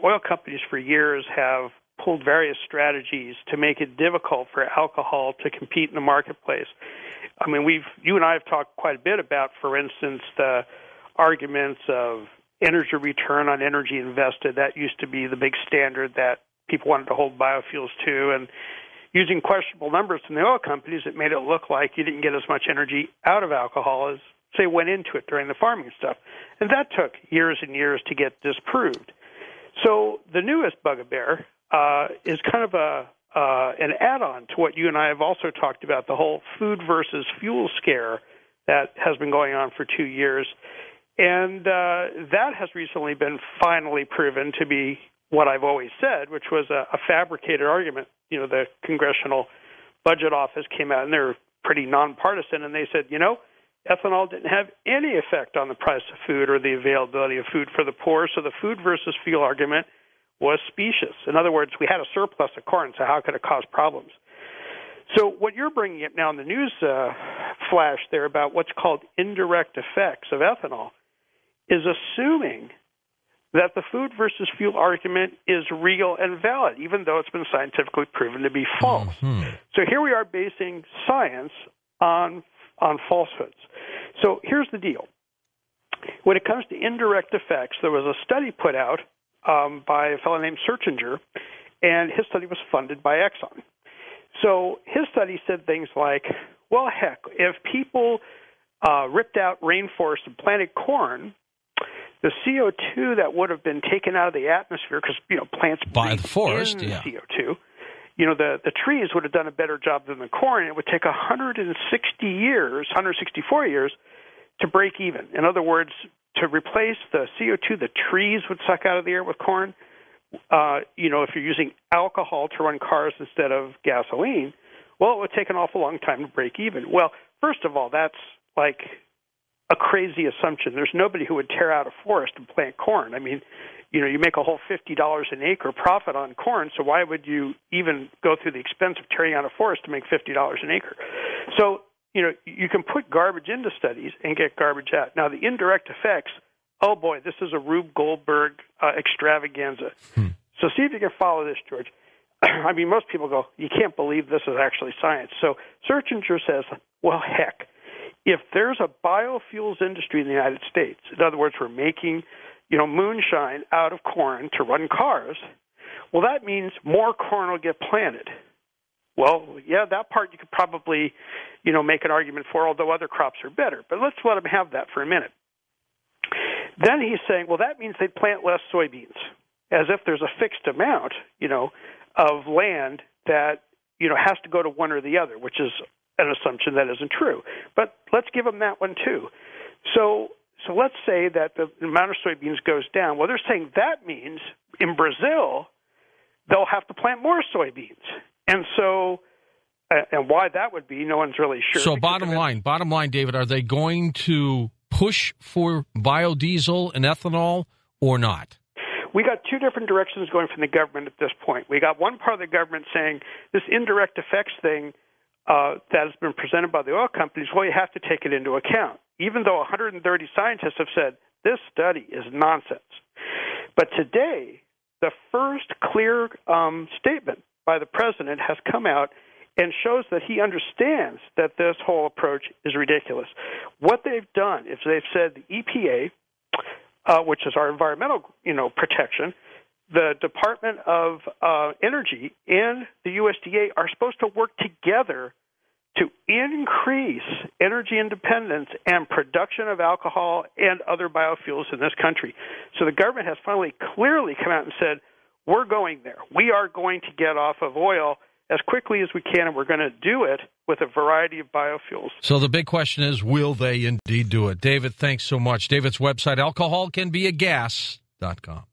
oil companies for years have pulled various strategies to make it difficult for alcohol to compete in the marketplace. I mean, you and I have talked quite a bit about, for instance, the arguments of energy return on energy invested. That used to be the big standard that people wanted to hold biofuels to, and using questionable numbers from the oil companies, it made it look like you didn't get as much energy out of alcohol as, say, went into it during the farming stuff. And that took years and years to get disproved. So the newest bugbear is kind of an add-on to what you and I have also talked about, the whole food versus fuel scare that has been going on for 2 years. And that has recently been finally proven to be what I've always said, which was a fabricated argument. You know, the Congressional Budget Office came out, and they're pretty nonpartisan, and they said, ethanol didn't have any effect on the price of food or the availability of food for the poor, so the food versus fuel argument was specious. In other words, we had a surplus of corn, so how could it cause problems? So what you're bringing up now in the news flash there about what's called indirect effects of ethanol is assuming that the food versus fuel argument is real and valid, even though it's been scientifically proven to be false. Mm-hmm. So here we are basing science on falsehoods. So here's the deal. When it comes to indirect effects, there was a study put out by a fellow named Searchinger, and his study was funded by Exxon. So his study said things like, well, heck, if people ripped out rainforests and planted corn, the CO2 that would have been taken out of the atmosphere, because plants by the forest, CO2, the trees would have done a better job than the corn. It would take 164 years to break even. In other words, to replace the CO2 the trees would suck out of the air with corn, if you're using alcohol to run cars instead of gasoline, well, it would take an awful long time to break even. Well, first of all, that's like a crazy assumption. There's nobody who would tear out a forest and plant corn. I mean, you make a whole $50 an acre profit on corn, so why would you even go through the expense of tearing out a forest to make $50 an acre? So, you can put garbage into studies and get garbage out. Now, the indirect effects, oh boy, this is a Rube Goldberg extravaganza. So see if you can follow this, George. I mean, most people go, you can't believe this is actually science. So Searchinger says, well, heck, if there's a biofuels industry in the United States, in other words, we're making, moonshine out of corn to run cars, well, that means more corn will get planted. Well, yeah, that part you could probably, make an argument for, although other crops are better. But let's let them have that for a minute. Then he's saying, well, that means they'd plant less soybeans, as if there's a fixed amount, of land that, has to go to one or the other, which is an assumption that isn't true. But let's give them that one too. So let's say that the amount of soybeans goes down. Well, they're saying that means in Brazil they'll have to plant more soybeans. And so, and why that would be, no one's really sure. So bottom line, David, are they going to push for biodiesel and ethanol or not? We got two different directions going from the government at this point. We got one part of the government saying this indirect effects thing that has been presented by the oil companies, well, you have to take it into account, even though 130 scientists have said this study is nonsense. But today, the first clear statement by the president has come out and shows that he understands that this whole approach is ridiculous. What they've done is they've said the EPA, which is our environmental, protection, the Department of Energy and the USDA are supposed to work together to increase energy independence and production of alcohol and other biofuels in this country. So the government has finally clearly come out and said, we're going there. We are going to get off of oil as quickly as we can, and we're going to do it with a variety of biofuels. So the big question is, will they indeed do it? David, thanks so much. David's website, alcoholcanbeagas.com.